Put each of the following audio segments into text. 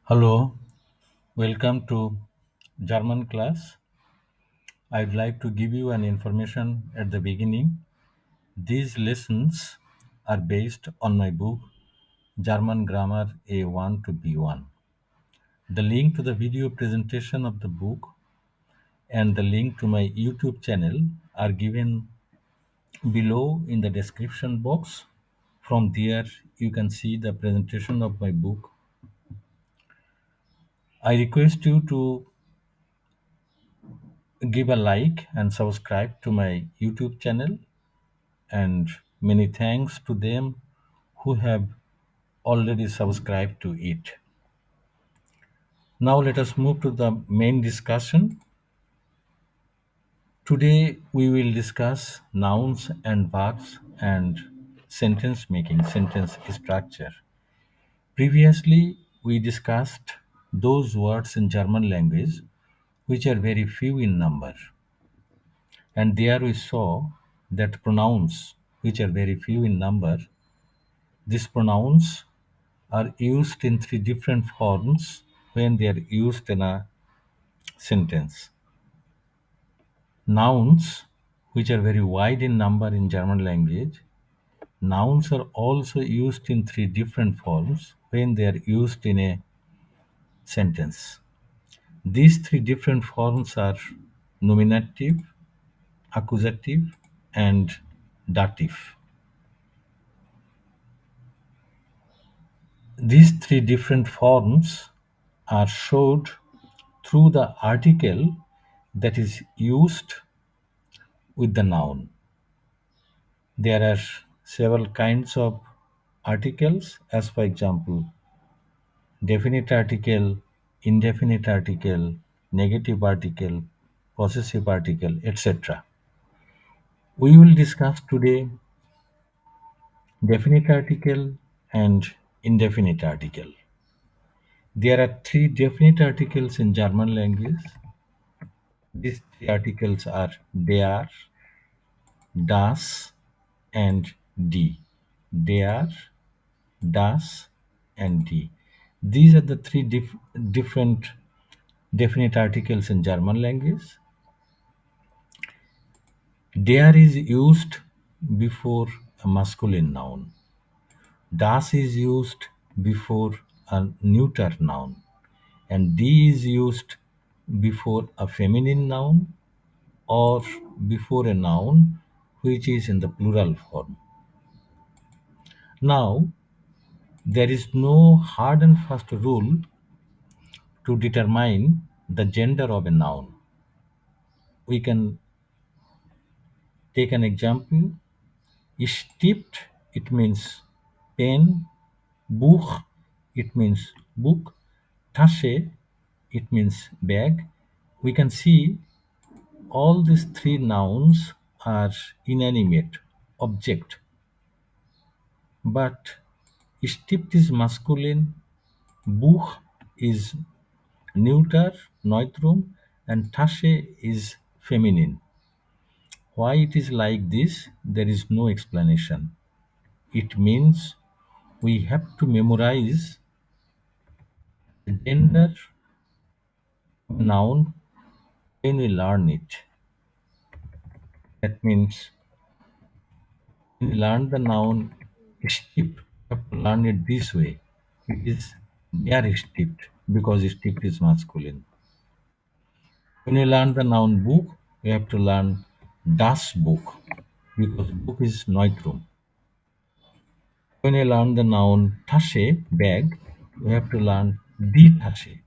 Hello, welcome to German class. I'd like to give you an information at the beginning. These lessons are based on my book German Grammar A1 to B1. The link to the video presentation of the book and the link to my YouTube channel are given below in the description box. From there, you can see the presentation of my book. I request you to give a like and subscribe to my YouTube channel, and many thanks to them who have already subscribed to it. Now let us move to the main discussion. Today we will discuss nouns and verbs and sentence making, sentence structure. Previously we discussed those words in German language which are very few in number, and there we saw that pronouns which are very few in number, these pronouns are used in three different forms when they are used in a sentence. Nouns, which are very wide in number in German language, nouns are also used in three different forms when they are used in a sentence. These three different forms are nominative, accusative, and dative. These three different forms are showed through the article that is used with the noun. There are several kinds of articles, as for example, definite article, indefinite article, negative article, possessive article, etc. We will discuss today definite article and indefinite article. There are three definite articles in German language. These three articles are der, das, and die. Der, das, and die. These are the three different definite articles in German language. Der is used before a masculine noun. Das is used before a neuter noun. And die is used before a feminine noun or before a noun which is in the plural form. Now, there is no hard and fast rule to determine the gender of a noun. We can take an example. Stift, it means pen. Buch, it means book. Tasche, it means bag. We can see all these three nouns are inanimate object, but Stift is masculine, Buch is neuter, neutrum, and Tasche is feminine. Why it is like this, there is no explanation. It means we have to memorize the gender of noun when we learn it. That means when we learn the noun Stift, we have to learn it this way. It is der Stift because Stift is masculine. When you learn the noun book, you have to learn das Buch because book is neutrum. When you learn the noun Tasche, bag, you have to learn die Tasche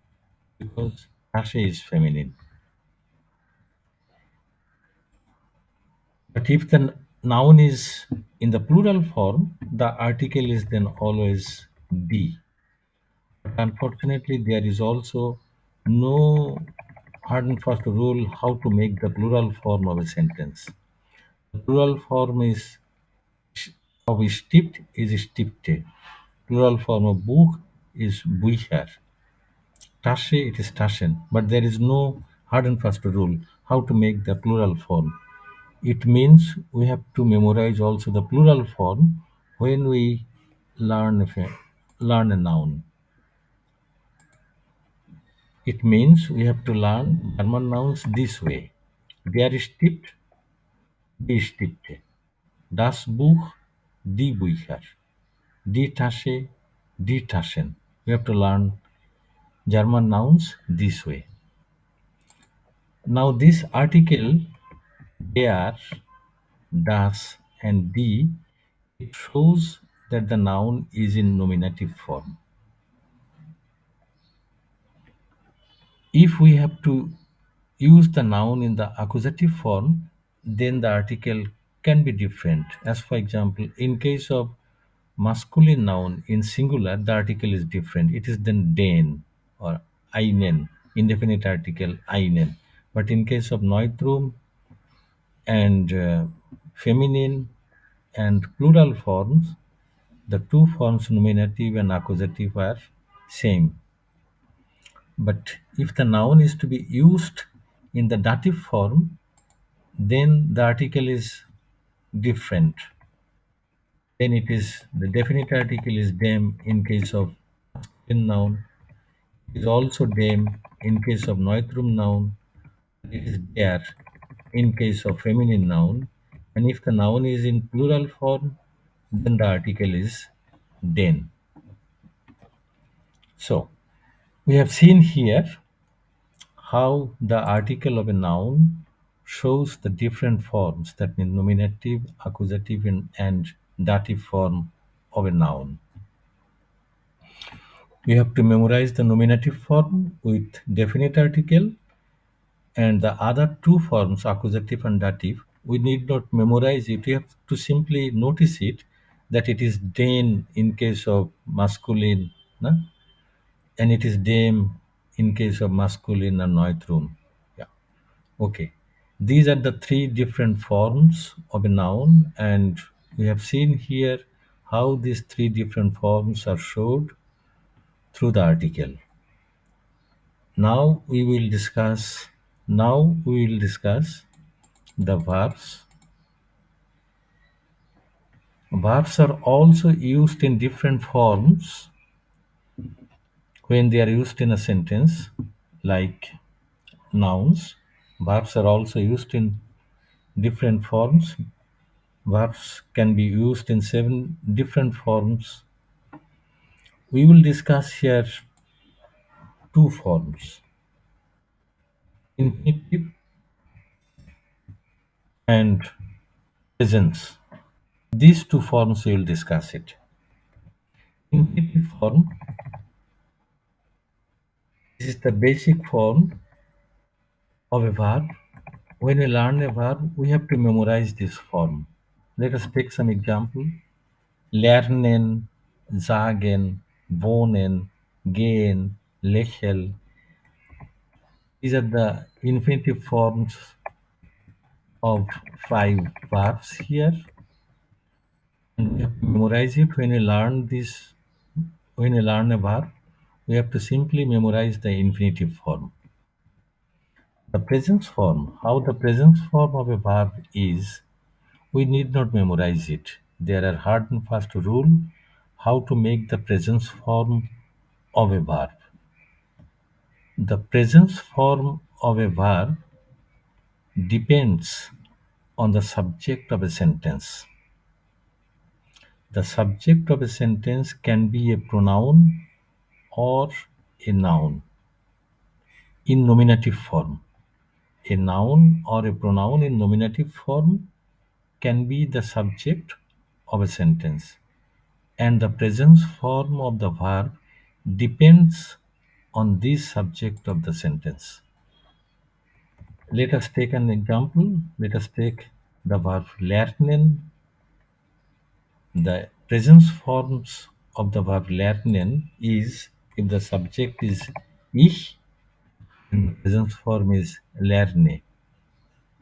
because Tasche is feminine. But if the noun is in the plural form, the article is then always die. But unfortunately, there is also no hard and fast rule how to make the plural form of a sentence. The plural form is of Stift is Stifte. Plural form of book is Bücher. Tasche, it is Taschen. But there is no hard and fast rule how to make the plural form. It means we have to memorize also the plural form when we learn a noun. It means we have to learn German nouns this way. Der Stift, die Stifte. Das Buch, die Bücher. Die Tasche, die Taschen. We have to learn German nouns this way. Now this article, der, das, and die, it shows that the noun is in nominative form. If we have to use the noun in the accusative form, then the article can be different. As for example, in case of masculine noun in singular, the article is different. It is then den or einen, indefinite article einen. But in case of neutrum and feminine and plural forms, the two forms nominative and accusative are same. But if the noun is to be used in the dative form, then the article is different. Then it is the definite article is dem in case of masculine noun. It is also dem in case of neutrum noun. It is der in case of feminine noun. And if the noun is in plural form, then the article is den. So we have seen here how the article of a noun shows the different forms, that means nominative, accusative, and dative form of a noun. We have to memorize the nominative form with definite article, and the other two forms, accusative and dative, we need not memorize it. We have to simply notice it, that it is den in case of masculine, no? And it is dem in case of masculine and neutrum. Yeah. Okay. These are the three different forms of a noun, and we have seen here how these three different forms are showed through the article. Now we will discuss the verbs. Verbs are also used in different forms when they are used in a sentence, like nouns. Verbs are also used in different forms. Verbs can be used in 7 different forms. We will discuss here two forms, infinitive and presence. These two forms we will discuss it. Infinitive form, this is the basic form of a verb. When we learn a verb, we have to memorize this form. Let us take some example. Lernen, sagen, wohnen, gehen, lächeln. These are the infinitive forms of 5 verbs here. And we have to memorize it. When we learn a verb, we have to simply memorize the infinitive form. The present form, how the present form of a verb is, we need not memorize it. There are hard and fast rules how to make the present form of a verb. The present form of a verb depends on the subject of a sentence. The subject of a sentence can be a pronoun or a noun in nominative form. A noun or a pronoun in nominative form can be the subject of a sentence, and the present form of the verb depends on the subject of the sentence. Let us take an example. Let us take the verb lernen. The present forms of the verb lernen is, if the subject is ich, then the present form is lerne.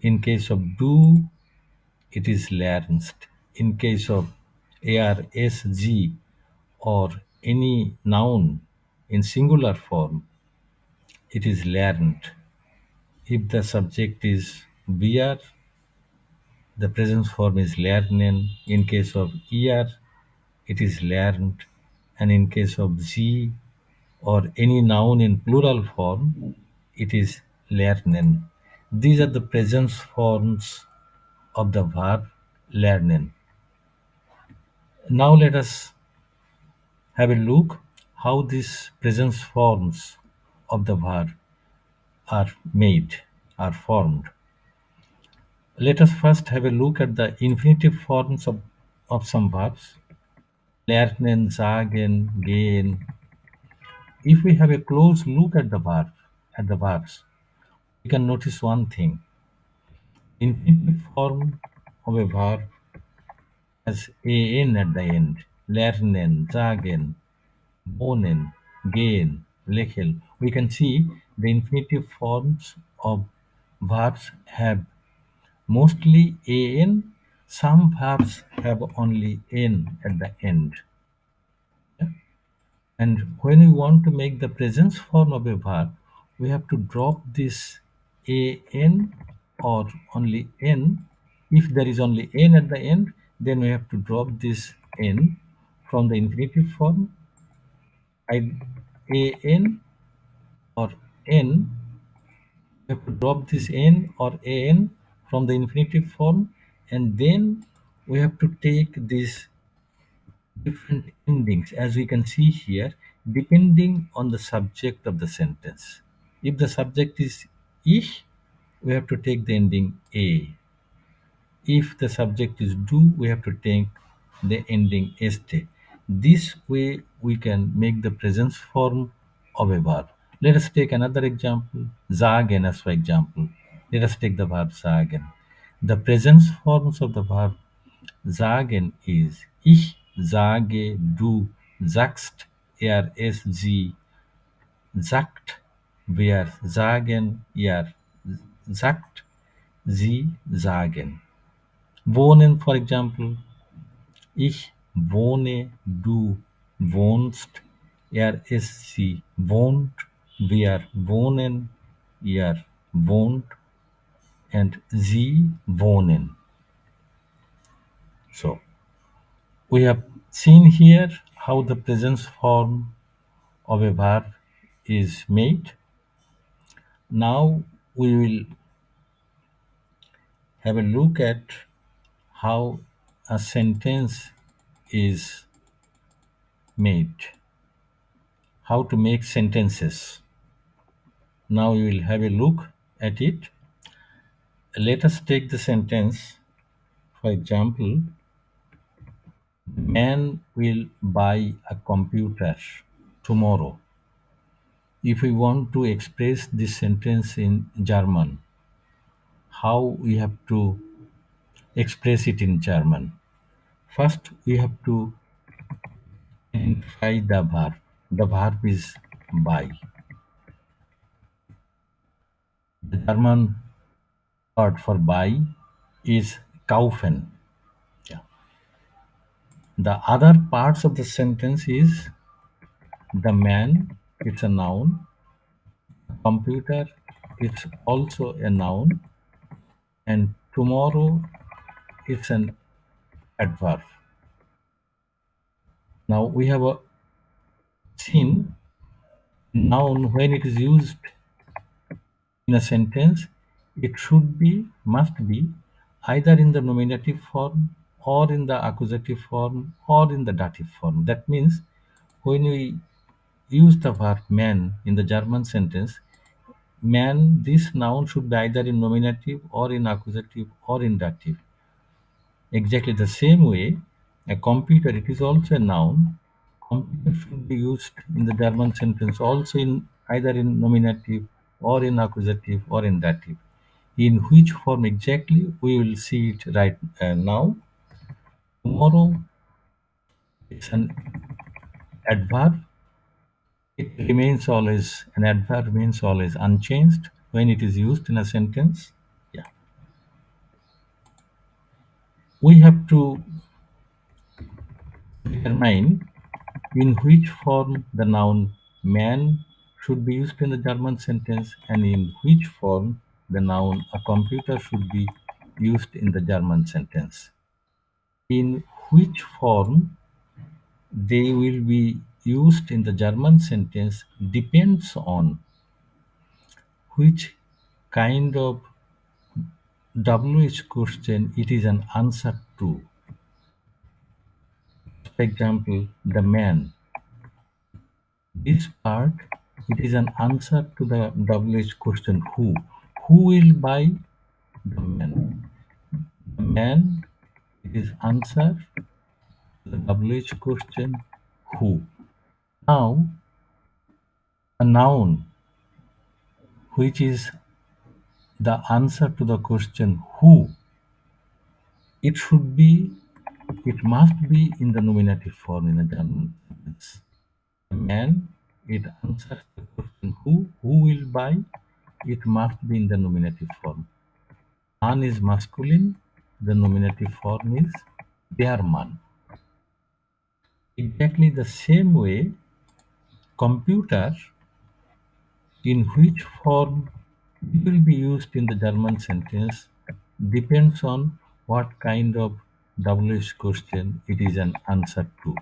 In case of du, it is lernst. In case of arsg or any noun in singular form, it is learned. If the subject is wir, the present form is lernen. In case of ihr, it is learned. And in case of sie, or any noun in plural form, it is lernen. These are the present forms of the verb lernen. Now let us have a look how these present forms of the verb are made, are formed. Let us first have a look at the infinitive forms of some verbs. Lernen, sagen, gehen. If we have a close look at the verbs, we can notice one thing. Infinitive form of a verb has an at the end. Lernen, sagen, wohnen, gehen, lächeln. We can see the infinitive forms of verbs have mostly an. Some verbs have only n at the end. Yeah? And when we want to make the presence form of a verb, we have to drop this an or only n. If there is only n at the end, then we have to drop this n from the infinitive form. An or n, we have to drop this n or an from the infinitive form, and then we have to take these different endings, as we can see here, depending on the subject of the sentence. If the subject is ich, we have to take the ending a. If the subject is do, we have to take the ending este. This way we can make the presence form of a verb. Let us take another example, sagen as for example. Let us take the verb sagen. The presence forms of the verb sagen is ich sage, du sagst, es, sie sagt, wir sagen, ihr sagt, sie sagen. Wohnen, for example, ich wohne, du wohnst, es, sie wohnt, wir wohnen, ihr wohnt, and sie wohnen. So, we have seen here how the presence form of a verb is made. Now we will have a look at how a sentence is made, how to make sentences. Now we will have a look at it. Let us take the sentence. For example, man will buy a computer tomorrow. If we want to express this sentence in German, how we have to express it in German? First, we have to identify the verb. The verb is buy. The German word for buy is kaufen. Yeah. The other parts of the sentence is the man, it's a noun. Computer, it's also a noun. And tomorrow, it's an adverb. Now we have seen noun when it is used in a sentence, it should be, must be, either in the nominative form or in the accusative form or in the dative form. That means when we use the verb man in the German sentence, man, this noun should be either in nominative or in accusative or in dative. Exactly the same way, a computer, it is also a noun. Computer should be used in the German sentence also in either in nominative or in accusative or in dative. In which form exactly, we will see it right now. Tomorrow, it's an adverb. It remains always, an adverb remains always unchanged when it is used in a sentence. Yeah. We have to determine in which form the noun man should be used in the German sentence and in which form the noun a computer should be used in the German sentence. In which form they will be used in the German sentence depends on which kind of WH question it is an answer to. For example, the man. This part, it is an answer to the WH question who. Who will buy the man? The man, it is answer to the WH question who. Now, a noun which is the answer to the question who, it should be, it must be in the nominative form in a German sentence. The man, it answers the question who will buy, it must be in the nominative form. Man is masculine, the nominative form is der Mann. Exactly the same way, computer, in which form it will be used in the German sentence depends on what kind of WH question it is an answer to.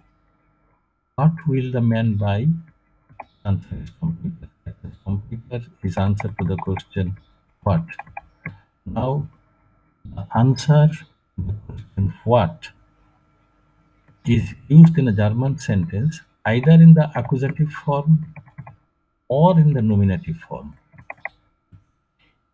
What will the man buy? Answer is computer. Computer is answer to the question what. Now the answer to the question what is used in a German sentence either in the accusative form or in the nominative form.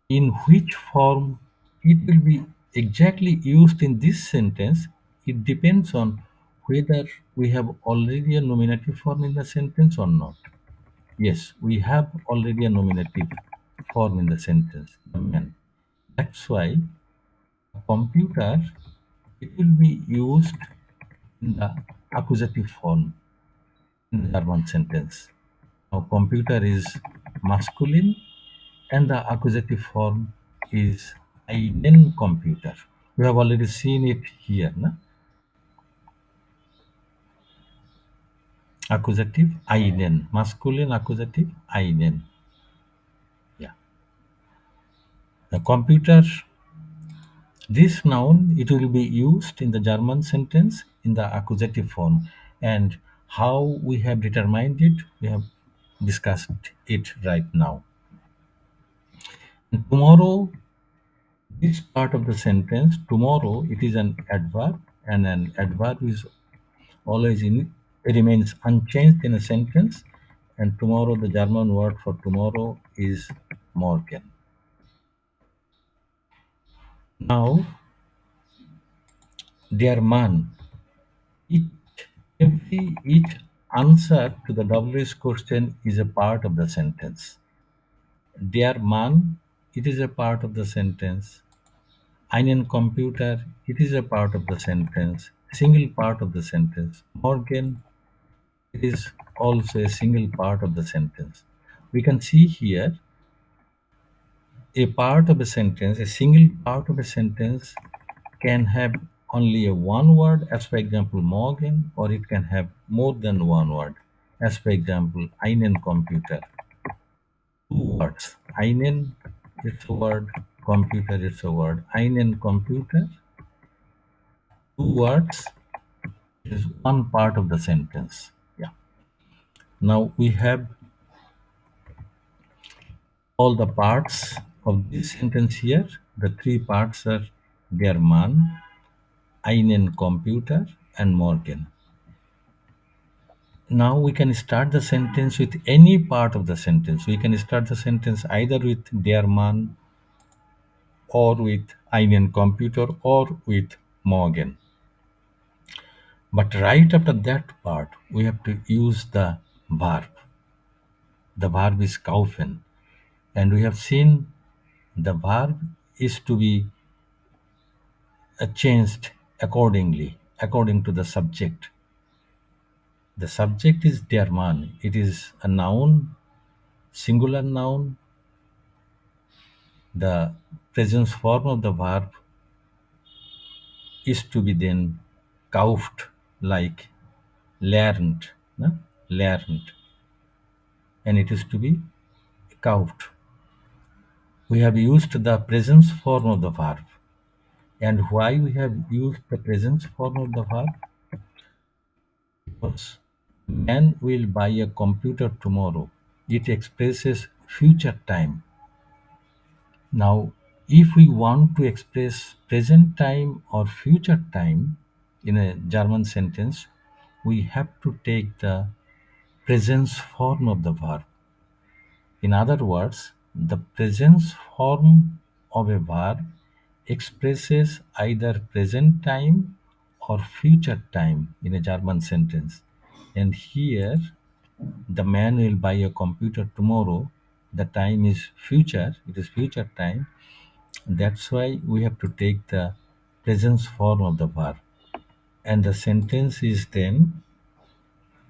In which form it will be exactly used in this sentence, it depends on whether we have already a nominative form in the sentence or not. Yes, we have already a nominative form in the sentence, the man. That's why a computer, it will be used in the accusative form in the German sentence. Now, computer is masculine and the accusative form is einen computer. We have already seen it here. Na? Accusative einen, masculine accusative einen. Yeah. The computer, this noun, it will be used in the German sentence in the accusative form. And how we have determined it, we have discussed it right now. And tomorrow, this part of the sentence, tomorrow, it is an adverb, and an adverb is always remains unchanged in a sentence. And tomorrow, the German word for tomorrow is morgen. Now, der Mann, each answer to the WH question is a part of the sentence. Der Mann, it is a part of the sentence. Einen computer, it is a part of the sentence, single part of the sentence. Morgen, it is also a single part of the sentence. We can see here a part of a sentence, a single part of a sentence can have only a one word, as for example, morgen, or it can have more than one word, as for example, einen computer. Two words. Einen, it's a word, computer, it's a word. Einen computer, two words, is one part of the sentence. Yeah. Now we have all the parts of this sentence here. The three parts are der Mann, einen Computer, and morgen. Now we can start the sentence with any part of the sentence. We can start the sentence either with der Mann or with einen Computer or with morgen. But right after that part, we have to use the verb. The verb is kaufen. And we have seen the verb is to be changed accordingly, according to the subject. The subject is der Mann. It is a noun, singular noun. The present form of the verb is to be then kauft, like lernt, no? Lernt. And it is to be kauft. We have used the present form of the verb. And why we have used the present form of the verb? Because Man will buy a computer tomorrow. It expresses future time. Now, if we want to express present time or future time in a German sentence, we have to take the presence form of the verb. In other words, the presence form of a verb expresses either present time or future time in a German sentence. And here, the man will buy a computer tomorrow. The time is future, it is future time. That's why we have to take the presence form of the verb. And the sentence is then,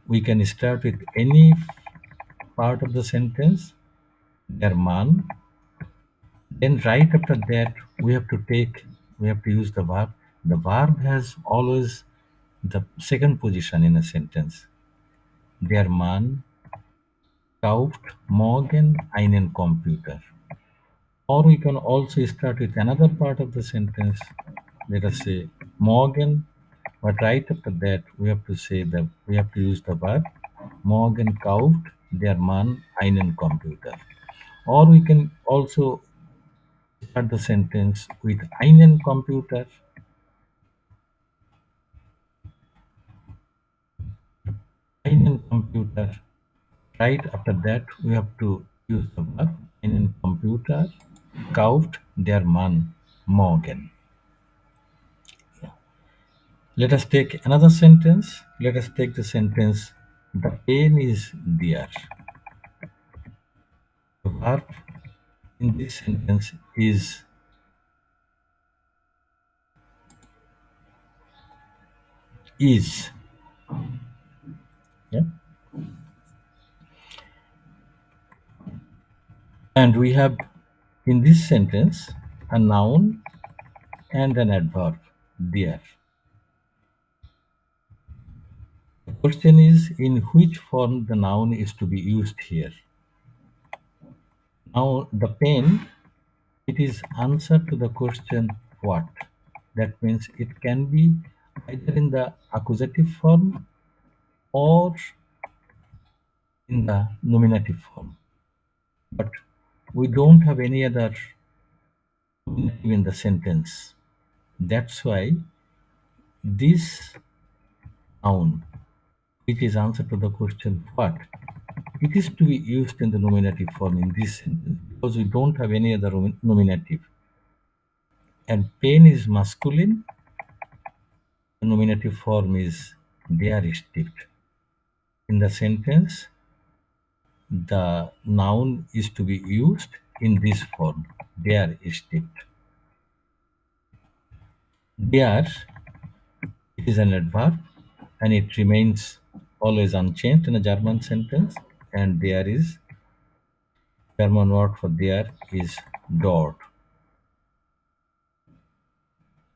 we can start with any part of the sentence, der Mann. Then right after that, we have to use the verb. The verb has always the second position in a sentence. Der Mann kauft morgen einen Computer. Or we can also start with another part of the sentence. Let us say morgen, but right after that we have to use the verb. Morgen kauft der Mann einen Computer. Or we can also start the sentence with einen Computer, einen Computer. Right after that, we have to use the verb. Einen Computer kauft der Mann morgen. Let us take another sentence. Let us take the sentence, the pen is there. The verb in this sentence is. Yeah? And we have in this sentence a noun and an adverb there. The question is in which form the noun is to be used here. Now the pen, it is answer to the question what. That means it can be either in the accusative form or in the nominative form. But we don't have any other nominative in the sentence. That's why this noun, which is answer to the question what, it is to be used in the nominative form in this sentence because we don't have any other nominative. And pen is masculine, the nominative form is der stirbt. In the sentence, the noun is to be used in this form, der stirbt. Der, it is an adverb and it remains always unchanged in a German sentence. And there is German word for there is dort.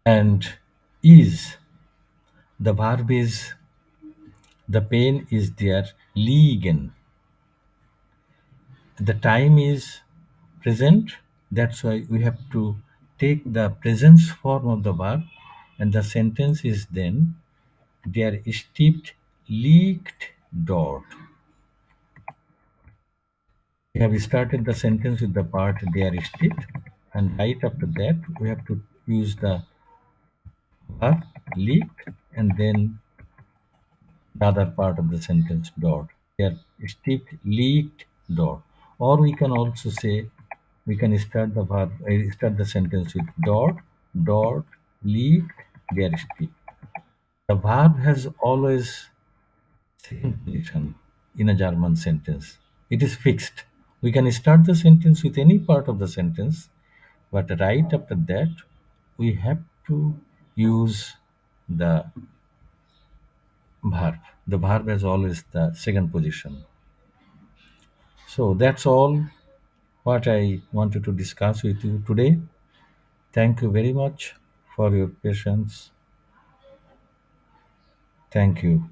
And is, the verb is, the pen is there, liegen. The time is present, that's why we have to take the presence form of the verb, and the sentence is then, der Stift liegt dort. We have started the sentence with the part der Stift, and right after that we have to use the verb liegt and then the other part of the sentence dort. Der Stift liegt dort. Or we can also say, we can start the verb, start the sentence with dort liegt der Stift. The verb has always second position in a German sentence. It is fixed. We can start the sentence with any part of the sentence, but right after that, we have to use the verb. The verb has always the second position. So that's all what I wanted to discuss with you today. Thank you very much for your patience. Thank you.